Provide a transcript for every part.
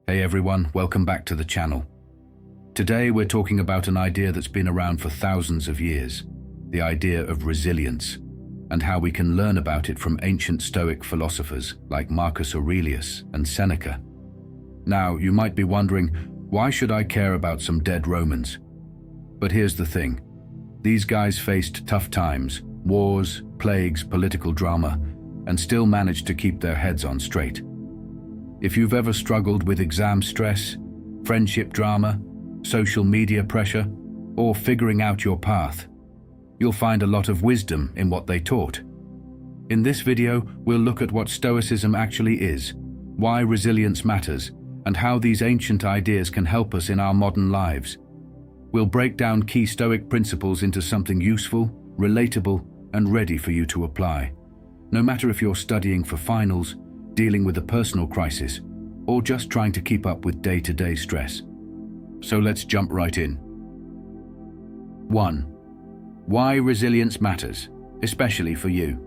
Hey everyone, welcome back to the channel. Today we're talking about an idea that's been around for thousands of years, the idea of resilience, and how we can learn about it from ancient Stoic philosophers like Marcus Aurelius and Seneca. Now, you might be wondering, why should I care about some dead Romans? But here's the thing. These guys faced tough times, wars, plagues, political drama, and still managed to keep their heads on straight. If you've ever struggled with exam stress, friendship drama, social media pressure, or figuring out your path, you'll find a lot of wisdom in what they taught. In this video, we'll look at what Stoicism actually is, why resilience matters, and how these ancient ideas can help us in our modern lives. We'll break down key Stoic principles into something useful, relatable, and ready for you to apply. No matter if you're studying for finals, dealing with a personal crisis, or just trying to keep up with day-to-day stress. So let's jump right in. 1. Why resilience matters, especially for you.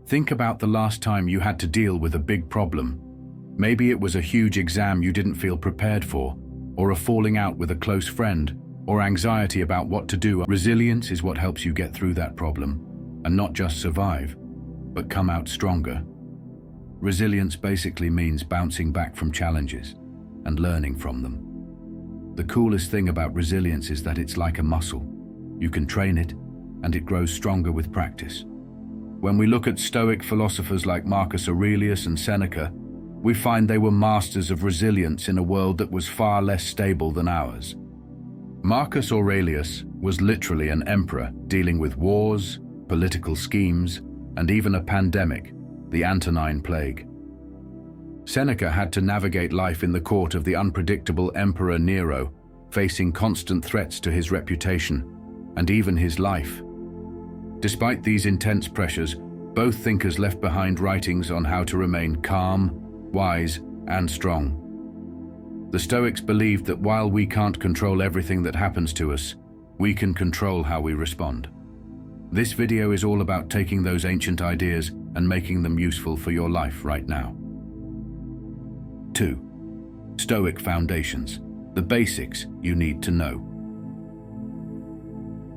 Think about the last time you had to deal with a big problem. Maybe it was a huge exam you didn't feel prepared for, or a falling out with a close friend, or anxiety about what to do. Resilience is what helps you get through that problem, and not just survive, but come out stronger. Resilience basically means bouncing back from challenges and learning from them. The coolest thing about resilience is that it's like a muscle. You can train it, and it grows stronger with practice. When we look at Stoic philosophers like Marcus Aurelius and Seneca, we find they were masters of resilience in a world that was far less stable than ours. Marcus Aurelius was literally an emperor dealing with wars, political schemes, and even a pandemic, the Antonine Plague. Seneca had to navigate life in the court of the unpredictable Emperor Nero, facing constant threats to his reputation and even his life. Despite these intense pressures, both thinkers left behind writings on how to remain calm, wise, and strong. The Stoics believed that while we can't control everything that happens to us, we can control how we respond. This video is all about taking those ancient ideas and making them useful for your life right now. 2. Stoic foundations, the basics you need to know.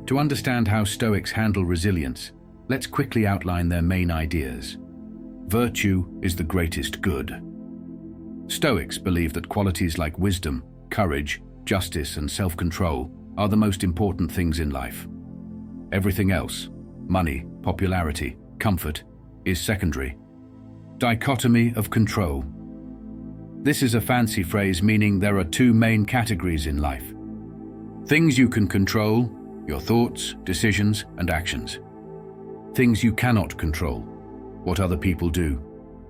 To understand how Stoics handle resilience, let's quickly outline their main ideas. Virtue is the greatest good. Stoics believe that qualities like wisdom, courage, justice, and self-control are the most important things in life. Everything else, money, popularity, comfort, is secondary. Dichotomy of control. This is a fancy phrase meaning there are two main categories in life. Things you can control, your thoughts, decisions, and actions. Things you cannot control, what other people do,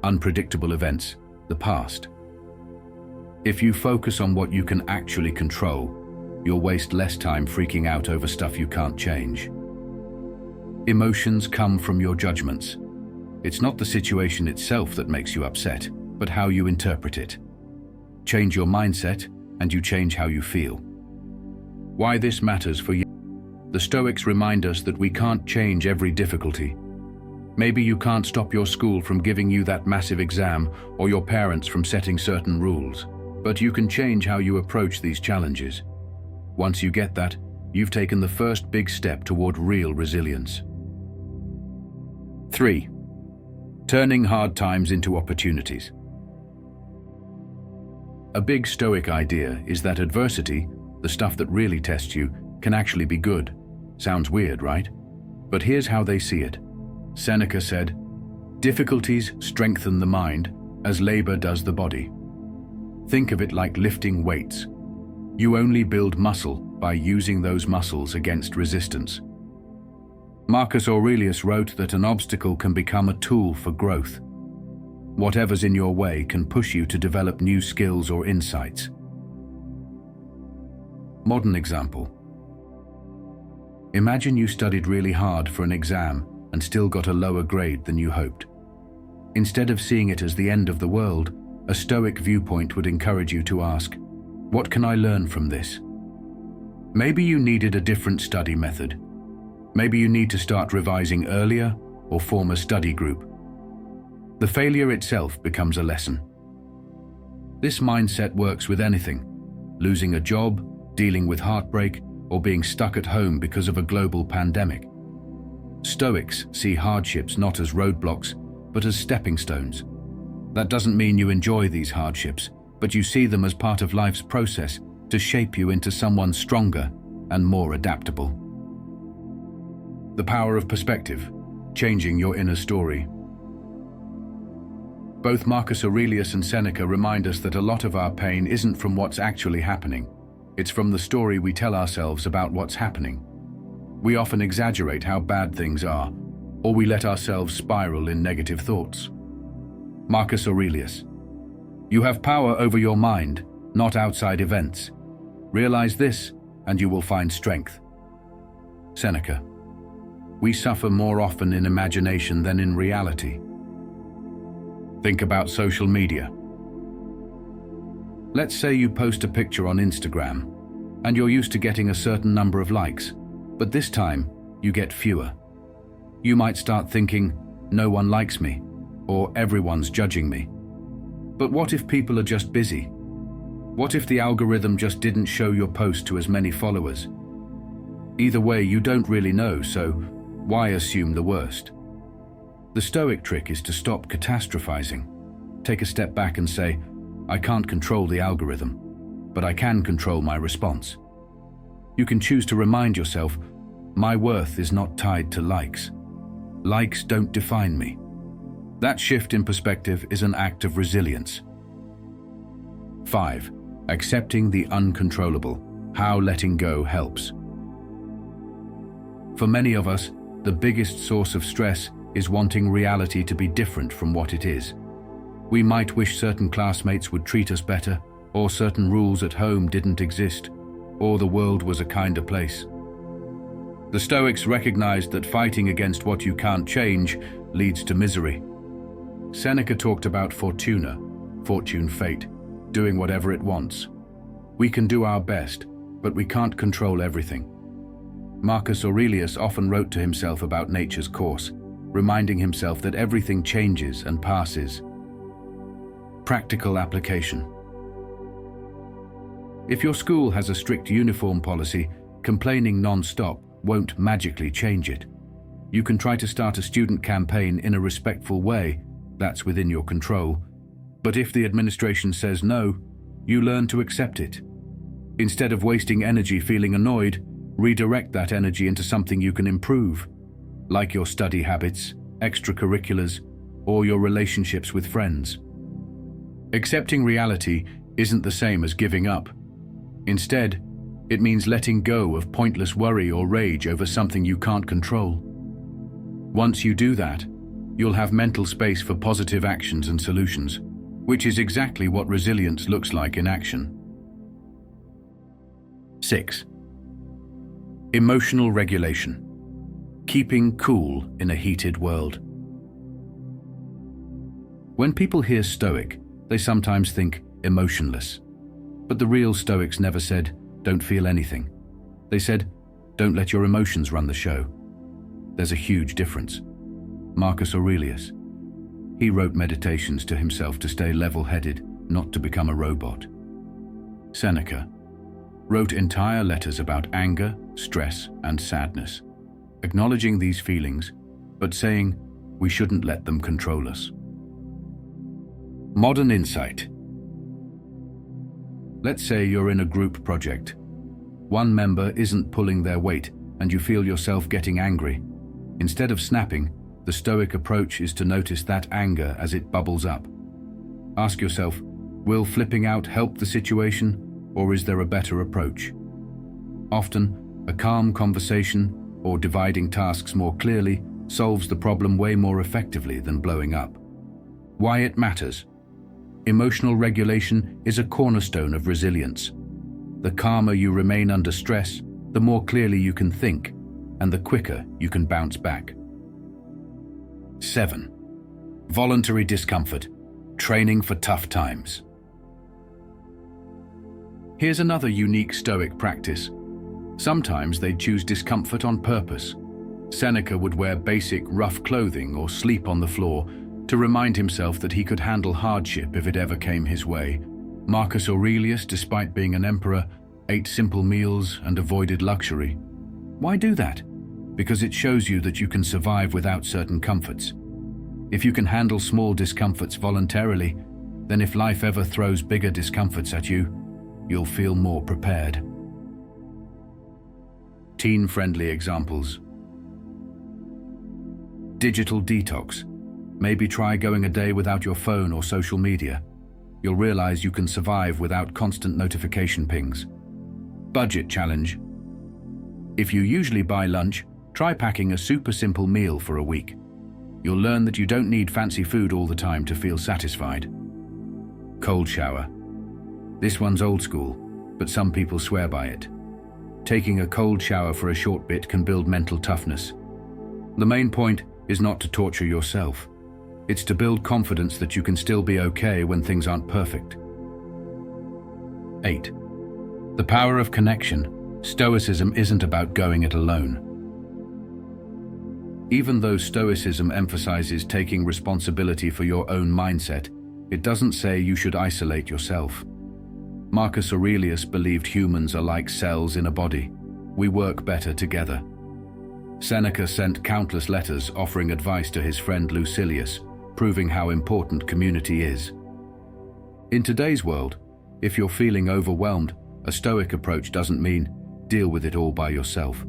unpredictable events, the past. If you focus on what you can actually control, you'll waste less time freaking out over stuff you can't change. Emotions come from your judgments. It's not the situation itself that makes you upset, but how you interpret it. Change your mindset, and you change how you feel. Why this matters for you? The Stoics remind us that we can't change every difficulty. Maybe you can't stop your school from giving you that massive exam, or your parents from setting certain rules, but you can change how you approach these challenges. Once you get that, you've taken the first big step toward real resilience. 3. Turning hard times into opportunities. A big Stoic idea is that adversity, the stuff that really tests you, can actually be good. Sounds weird, right? But here's how they see it. Seneca said, "Difficulties strengthen the mind as labor does the body." Think of it like lifting weights. You only build muscle by using those muscles against resistance. Marcus Aurelius wrote that an obstacle can become a tool for growth. Whatever's in your way can push you to develop new skills or insights. Modern example. Imagine you studied really hard for an exam and still got a lower grade than you hoped. Instead of seeing it as the end of the world, a Stoic viewpoint would encourage you to ask, what can I learn from this? Maybe you needed a different study method. Maybe you need to start revising earlier or form a study group. The failure itself becomes a lesson. This mindset works with anything: losing a job, dealing with heartbreak, or being stuck at home because of a global pandemic. Stoics see hardships not as roadblocks, but as stepping stones. That doesn't mean you enjoy these hardships, but you see them as part of life's process to shape you into someone stronger and more adaptable. The power of perspective, changing your inner story. Both Marcus Aurelius and Seneca remind us that a lot of our pain isn't from what's actually happening. It's from the story we tell ourselves about what's happening. We often exaggerate how bad things are, or we let ourselves spiral in negative thoughts. Marcus Aurelius: you have power over your mind, not outside events. Realize this, and you will find strength. Seneca: we suffer more often in imagination than in reality. Think about social media. Let's say you post a picture on Instagram, and you're used to getting a certain number of likes, but this time you get fewer. You might start thinking, no one likes me, or everyone's judging me. But what if people are just busy? What if the algorithm just didn't show your post to as many followers? Either way, you don't really know, so why assume the worst? The Stoic trick is to stop catastrophizing. Take a step back and say, I can't control the algorithm, but I can control my response. You can choose to remind yourself, my worth is not tied to likes. Likes don't define me. That shift in perspective is an act of resilience. 5. Accepting the uncontrollable. How letting go helps. For many of us, the biggest source of stress is wanting reality to be different from what it is. We might wish certain classmates would treat us better, or certain rules at home didn't exist, or the world was a kinder place. The Stoics recognized that fighting against what you can't change leads to misery. Seneca talked about fortuna, fortune, fate, doing whatever it wants. We can do our best, but we can't control everything. Marcus Aurelius often wrote to himself about nature's course, reminding himself that everything changes and passes. Practical application. If your school has a strict uniform policy, complaining non-stop won't magically change it. You can try to start a student campaign in a respectful way, that's within your control. But if the administration says no, you learn to accept it. Instead of wasting energy feeling annoyed, redirect that energy into something you can improve, like your study habits, extracurriculars, or your relationships with friends. Accepting reality isn't the same as giving up. Instead, it means letting go of pointless worry or rage over something you can't control. Once you do that, you'll have mental space for positive actions and solutions, which is exactly what resilience looks like in action. 6. Emotional regulation. Keeping cool in a heated world. When people hear Stoic, they sometimes think emotionless. But the real Stoics never said, don't feel anything. They said, don't let your emotions run the show. There's a huge difference. Marcus Aurelius. He wrote meditations to himself to stay level-headed, not to become a robot. Seneca wrote entire letters about anger, stress, and sadness, acknowledging these feelings, but saying we shouldn't let them control us. Modern insight. Let's say you're in a group project. One member isn't pulling their weight and you feel yourself getting angry. Instead of snapping, the Stoic approach is to notice that anger as it bubbles up. Ask yourself, will flipping out help the situation, or is there a better approach? Often, a calm conversation or dividing tasks more clearly solves the problem way more effectively than blowing up. Why it matters. Emotional regulation is a cornerstone of resilience. The calmer you remain under stress, the more clearly you can think, and the quicker you can bounce back. 7. Voluntary discomfort. Training for tough times. Here's another unique Stoic practice. Sometimes they'd choose discomfort on purpose. Seneca would wear basic, rough clothing or sleep on the floor to remind himself that he could handle hardship if it ever came his way. Marcus Aurelius, despite being an emperor, ate simple meals and avoided luxury. Why do that? Because it shows you that you can survive without certain comforts. If you can handle small discomforts voluntarily, then if life ever throws bigger discomforts at you, you'll feel more prepared. Teen-friendly examples. Digital detox. Maybe try going a day without your phone or social media. You'll realize you can survive without constant notification pings. Budget challenge. If you usually buy lunch, try packing a super simple meal for a week. You'll learn that you don't need fancy food all the time to feel satisfied. Cold shower. This one's old school, but some people swear by it. Taking a cold shower for a short bit can build mental toughness. The main point is not to torture yourself. It's to build confidence that you can still be okay when things aren't perfect. 8. The power of connection. Stoicism isn't about going it alone. Even though Stoicism emphasizes taking responsibility for your own mindset, it doesn't say you should isolate yourself. Marcus Aurelius believed humans are like cells in a body. We work better together. Seneca sent countless letters offering advice to his friend Lucilius, proving how important community is. In today's world, if you're feeling overwhelmed, a Stoic approach doesn't mean deal with it all by yourself.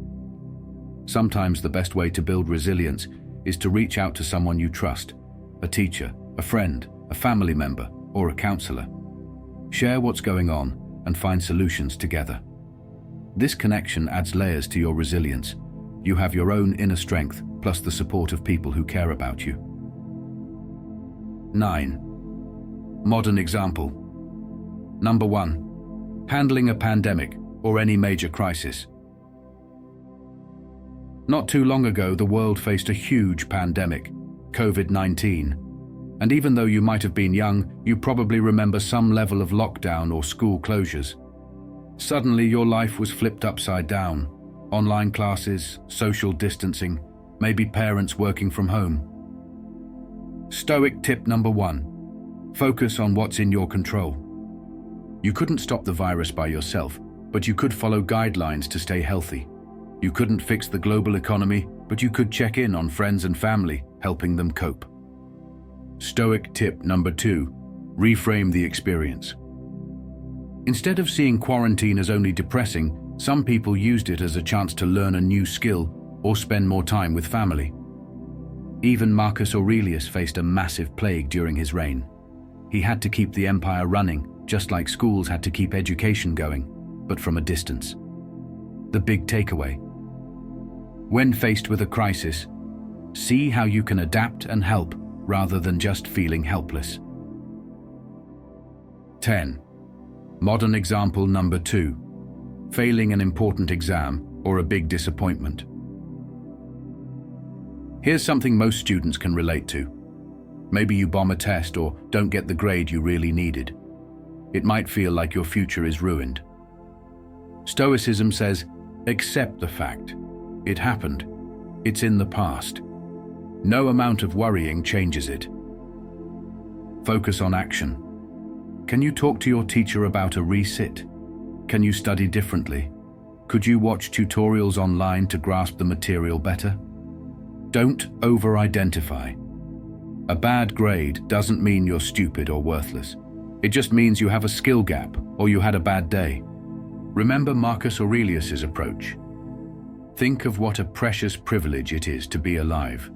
Sometimes the best way to build resilience is to reach out to someone you trust, a teacher, a friend, a family member, or a counselor. Share what's going on and find solutions together. This connection adds layers to your resilience. You have your own inner strength, plus the support of people who care about you. 9. Modern example. Number 1. Handling a pandemic or any major crisis. Not too long ago, the world faced a huge pandemic, COVID-19. And even though you might have been young, you probably remember some level of lockdown or school closures. Suddenly, your life was flipped upside down. Online classes, social distancing, maybe parents working from home. Stoic tip number 1. Focus on what's in your control. You couldn't stop the virus by yourself, but you could follow guidelines to stay healthy. You couldn't fix the global economy, but you could check in on friends and family, helping them cope. Stoic tip number 2. Reframe the experience. Instead of seeing quarantine as only depressing, some people used it as a chance to learn a new skill or spend more time with family. Even Marcus Aurelius faced a massive plague during his reign. He had to keep the empire running, just like schools had to keep education going, but from a distance. The big takeaway. When faced with a crisis, see how you can adapt and help rather than just feeling helpless. 10. Modern example number 2. Failing an important exam or a big disappointment. Here's something most students can relate to. Maybe you bomb a test or don't get the grade you really needed. It might feel like your future is ruined. Stoicism says, accept the fact. It happened. It's in the past. No amount of worrying changes it. Focus on action. Can you talk to your teacher about a resit? Can you study differently? Could you watch tutorials online to grasp the material better? Don't over-identify. A bad grade doesn't mean you're stupid or worthless. It just means you have a skill gap or you had a bad day. Remember Marcus Aurelius's approach. Think of what a precious privilege it is to be alive.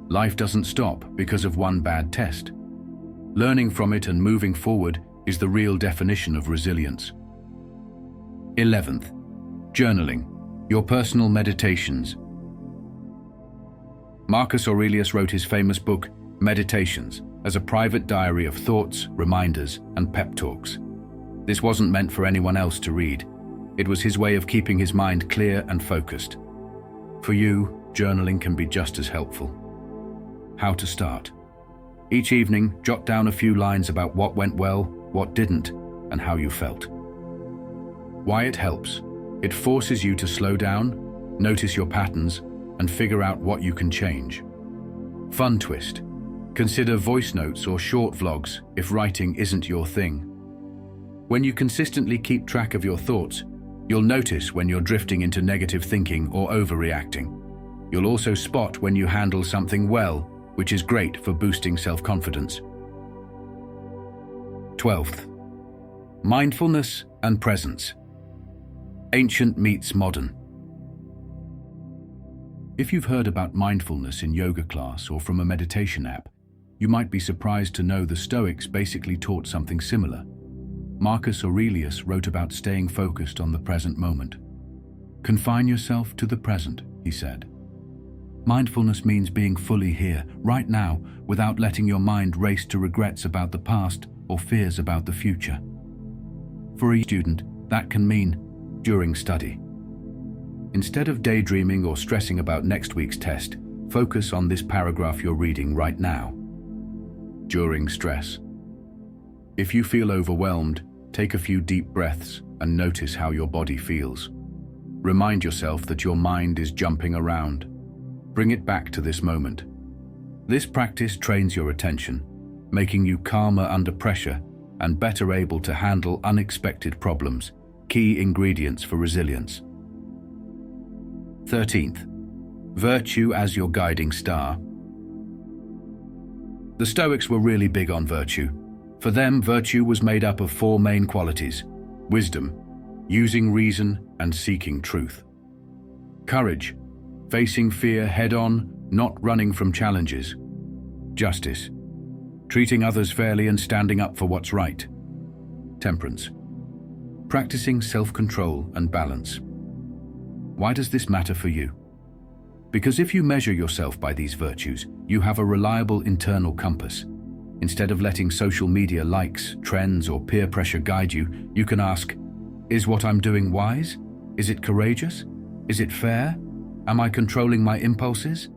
Life doesn't stop because of one bad test. Learning from it and moving forward is the real definition of resilience. 11th, journaling, your personal meditations. Marcus Aurelius wrote his famous book, Meditations, as a private diary of thoughts, reminders, and pep talks. This wasn't meant for anyone else to read. It was his way of keeping his mind clear and focused. For you, journaling can be just as helpful. How to start. Each evening, jot down a few lines about what went well, what didn't, and how you felt. Why it helps. It forces you to slow down, notice your patterns, and figure out what you can change. Fun twist. Consider voice notes or short vlogs if writing isn't your thing. When you consistently keep track of your thoughts, you'll notice when you're drifting into negative thinking or overreacting. You'll also spot when you handle something well, which is great for boosting self-confidence. 12th, mindfulness and presence. Ancient meets modern. If you've heard about mindfulness in yoga class or from a meditation app, you might be surprised to know the Stoics basically taught something similar. Marcus Aurelius wrote about staying focused on the present moment. Confine yourself to the present, he said. Mindfulness means being fully here, right now, without letting your mind race to regrets about the past or fears about the future. For a student, that can mean during study. Instead of daydreaming or stressing about next week's test, focus on this paragraph you're reading right now. During stress. If you feel overwhelmed, take a few deep breaths and notice how your body feels. Remind yourself that your mind is jumping around. Bring it back to this moment. This practice trains your attention, making you calmer under pressure and better able to handle unexpected problems, key ingredients for resilience. 13th, virtue as your guiding star. The Stoics were really big on virtue. For them, virtue was made up of 4 main qualities: wisdom, using reason and seeking truth; courage, facing fear head-on, not running from challenges; justice, treating others fairly and standing up for what's right; temperance, practicing self-control and balance. Why does this matter for you? Because if you measure yourself by these virtues, you have a reliable internal compass. Instead of letting social media likes, trends, or peer pressure guide you, you can ask, is what I'm doing wise? Is it courageous? Is it fair? Am I controlling my impulses?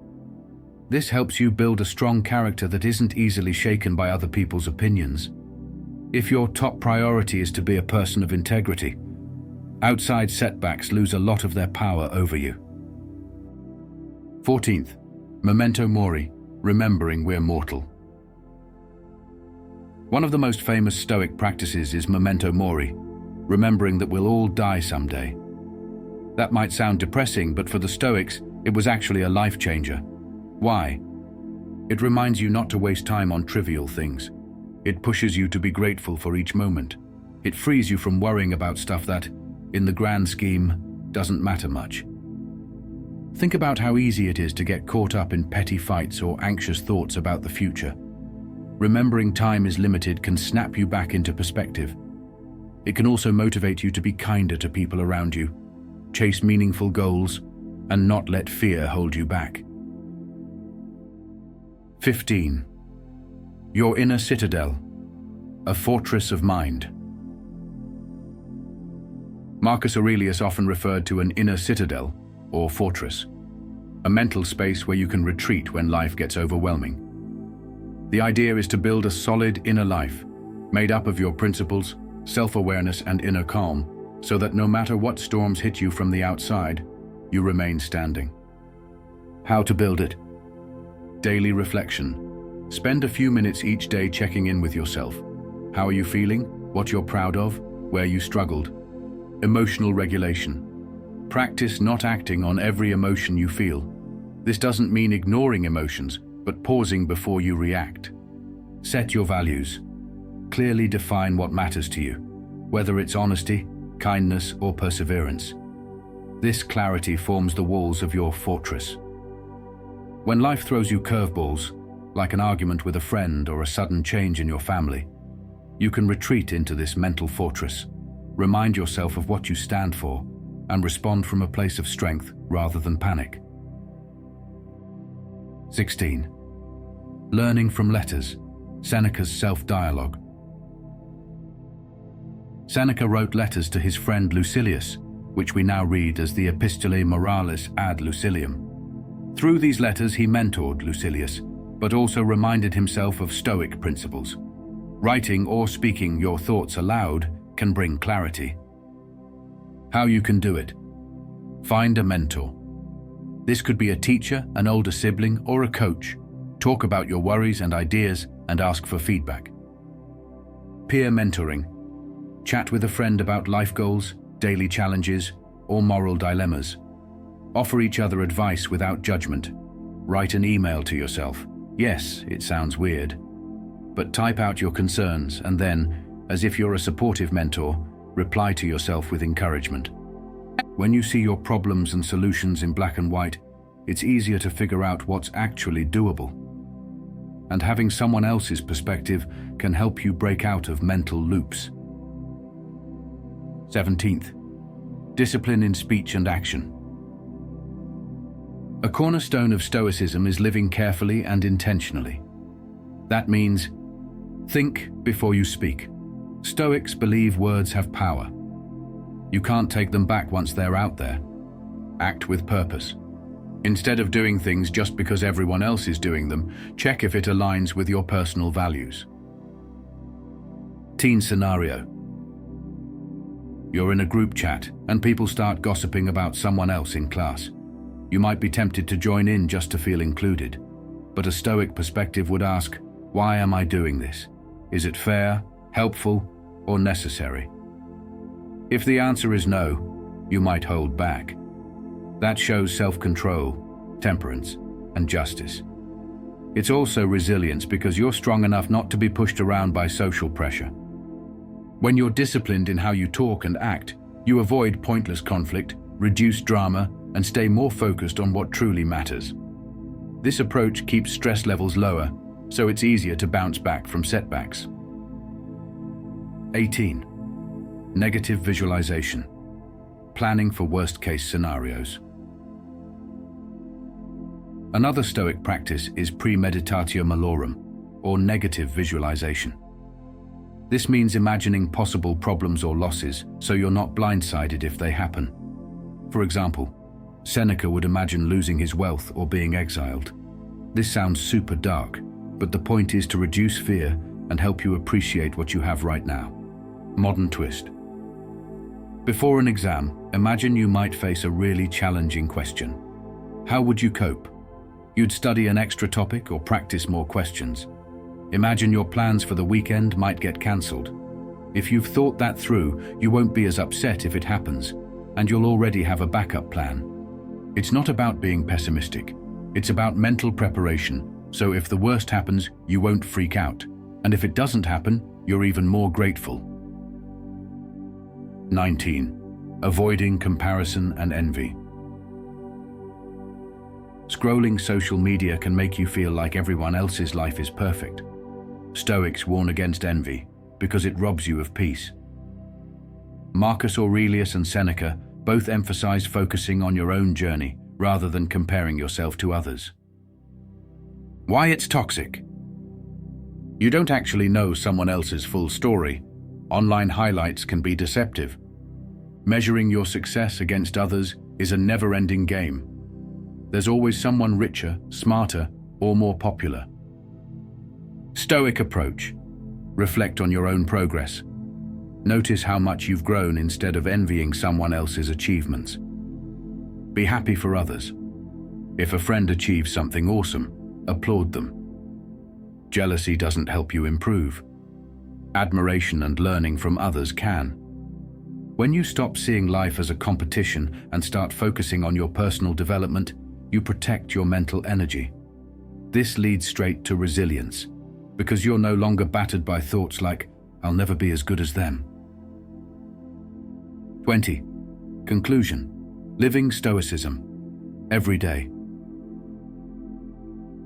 This helps you build a strong character that isn't easily shaken by other people's opinions. If your top priority is to be a person of integrity, outside setbacks lose a lot of their power over you. 14th, memento mori, remembering we're mortal. One of the most famous Stoic practices is memento mori, remembering that we'll all die someday. That might sound depressing, but for the Stoics, it was actually a life changer. Why? It reminds you not to waste time on trivial things. It pushes you to be grateful for each moment. It frees you from worrying about stuff that, in the grand scheme, doesn't matter much. Think about how easy it is to get caught up in petty fights or anxious thoughts about the future. Remembering time is limited can snap you back into perspective. It can also motivate you to be kinder to people around you, chase meaningful goals, and not let fear hold you back. 15. Your inner citadel, a fortress of mind. Marcus Aurelius often referred to an inner citadel, or fortress, a mental space where you can retreat when life gets overwhelming. The idea is to build a solid inner life, made up of your principles, self-awareness, and inner calm, so that no matter what storms hit you from the outside, you remain standing. How to build it? Daily reflection. Spend a few minutes each day checking in with yourself. How are you feeling? What you're proud of? Where you struggled? Emotional regulation. Practice not acting on every emotion you feel. This doesn't mean ignoring emotions, but pausing before you react. Set your values. Clearly define what matters to you, whether it's honesty, kindness, or perseverance. This clarity forms the walls of your fortress. When life throws you curveballs, like an argument with a friend or a sudden change in your family, you can retreat into this mental fortress, remind yourself of what you stand for, and respond from a place of strength rather than panic. 16. Learning from letters, Seneca's self-dialogue. Seneca wrote letters to his friend Lucilius, which we now read as the Epistolae Moralis ad Lucilium. Through these letters he mentored Lucilius, but also reminded himself of Stoic principles. Writing or speaking your thoughts aloud can bring clarity. How you can do it? Find a mentor. This could be a teacher, an older sibling, or a coach. Talk about your worries and ideas and ask for feedback. Peer mentoring. Chat with a friend about life goals, daily challenges, or moral dilemmas. Offer each other advice without judgment. Write an email to yourself. Yes, it sounds weird, but type out your concerns and then, as if you're a supportive mentor, reply to yourself with encouragement. When you see your problems and solutions in black and white, it's easier to figure out what's actually doable. And having someone else's perspective can help you break out of mental loops. 17th, discipline in speech and action. A cornerstone of Stoicism is living carefully and intentionally. That means, think before you speak. Stoics believe words have power. You can't take them back once they're out there. Act with purpose. Instead of doing things just because everyone else is doing them, check if it aligns with your personal values. Teen scenario. You're in a group chat and people start gossiping about someone else in class. You might be tempted to join in just to feel included, but a Stoic perspective would ask, why am I doing this? Is it fair, helpful, or necessary? If the answer is no, you might hold back. That shows self-control, temperance, and justice. It's also resilience because you're strong enough not to be pushed around by social pressure. When you're disciplined in how you talk and act, you avoid pointless conflict, reduce drama, and stay more focused on what truly matters. This approach keeps stress levels lower, so it's easier to bounce back from setbacks. 18. Negative visualization. Planning for worst-case scenarios. Another Stoic practice is premeditatio malorum, or negative visualization. This means imagining possible problems or losses so you're not blindsided if they happen. For example, Seneca would imagine losing his wealth or being exiled. This sounds super dark, but the point is to reduce fear and help you appreciate what you have right now. Modern twist. Before an exam, imagine you might face a really challenging question. How would you cope? You'd study an extra topic or practice more questions. Imagine your plans for the weekend might get cancelled. If you've thought that through, you won't be as upset if it happens, and you'll already have a backup plan. It's not about being pessimistic. It's about mental preparation, so if the worst happens, you won't freak out. And if it doesn't happen, you're even more grateful. 19. Avoiding comparison and envy. Scrolling social media can make you feel like everyone else's life is perfect. Stoics warn against envy because it robs you of peace. Marcus Aurelius and Seneca both emphasize focusing on your own journey rather than comparing yourself to others. Why it's toxic. You don't actually know someone else's full story. Online highlights can be deceptive. Measuring your success against others is a never-ending game. There's always someone richer, smarter, or more popular. Stoic approach. Reflect on your own progress. Notice how much you've grown instead of envying someone else's achievements. Be happy for others. If a friend achieves something awesome, applaud them. Jealousy doesn't help you improve. Admiration and learning from others can. When you stop seeing life as a competition and start focusing on your personal development, you protect your mental energy. This leads straight to resilience, because you're no longer battered by thoughts like, I'll never be as good as them. 20. Conclusion. Living Stoicism. Every day.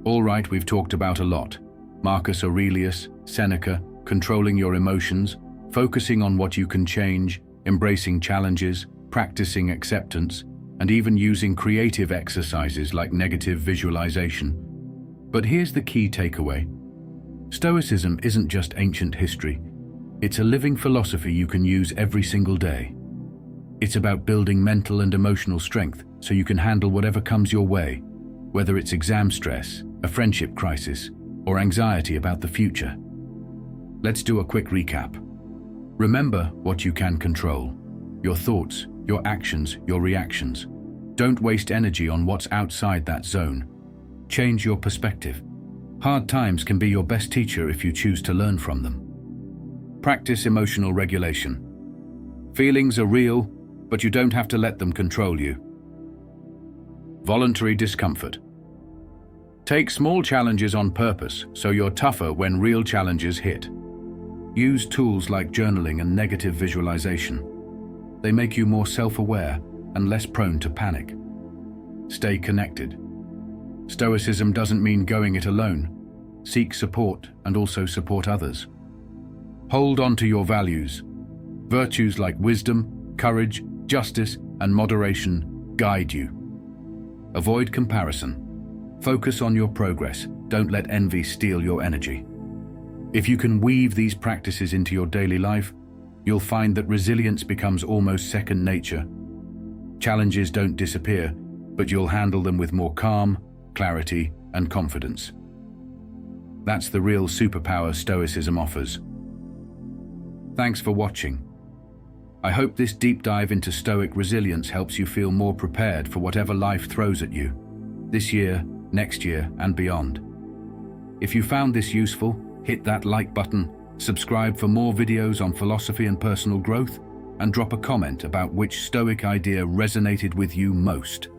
All right, we've talked about a lot. Marcus Aurelius, Seneca, controlling your emotions, focusing on what you can change, embracing challenges, practicing acceptance, and even using creative exercises like negative visualization. But here's the key takeaway. Stoicism isn't just ancient history. It's a living philosophy you can use every single day. It's about building mental and emotional strength so you can handle whatever comes your way, whether it's exam stress, a friendship crisis, or anxiety about the future. Let's do a quick recap. Remember what you can control: your thoughts, your actions, your reactions. Don't waste energy on what's outside that zone. Change your perspective. Hard times can be your best teacher if you choose to learn from them. Practice emotional regulation. Feelings are real, but you don't have to let them control you. Voluntary discomfort. Take small challenges on purpose so you're tougher when real challenges hit. Use tools like journaling and negative visualization. They make you more self-aware and less prone to panic. Stay connected. Stoicism doesn't mean going it alone. Seek support and also support others. Hold on to your values. Virtues like wisdom, courage, justice, and moderation guide you. Avoid comparison. Focus on your progress. Don't let envy steal your energy. If you can weave these practices into your daily life, you'll find that resilience becomes almost second nature. Challenges don't disappear, but you'll handle them with more calm, clarity, and confidence. That's the real superpower Stoicism offers. Thanks for watching. I hope this deep dive into Stoic resilience helps you feel more prepared for whatever life throws at you, this year, next year, and beyond. If you found this useful, hit that like button, subscribe for more videos on philosophy and personal growth, and drop a comment about which Stoic idea resonated with you most.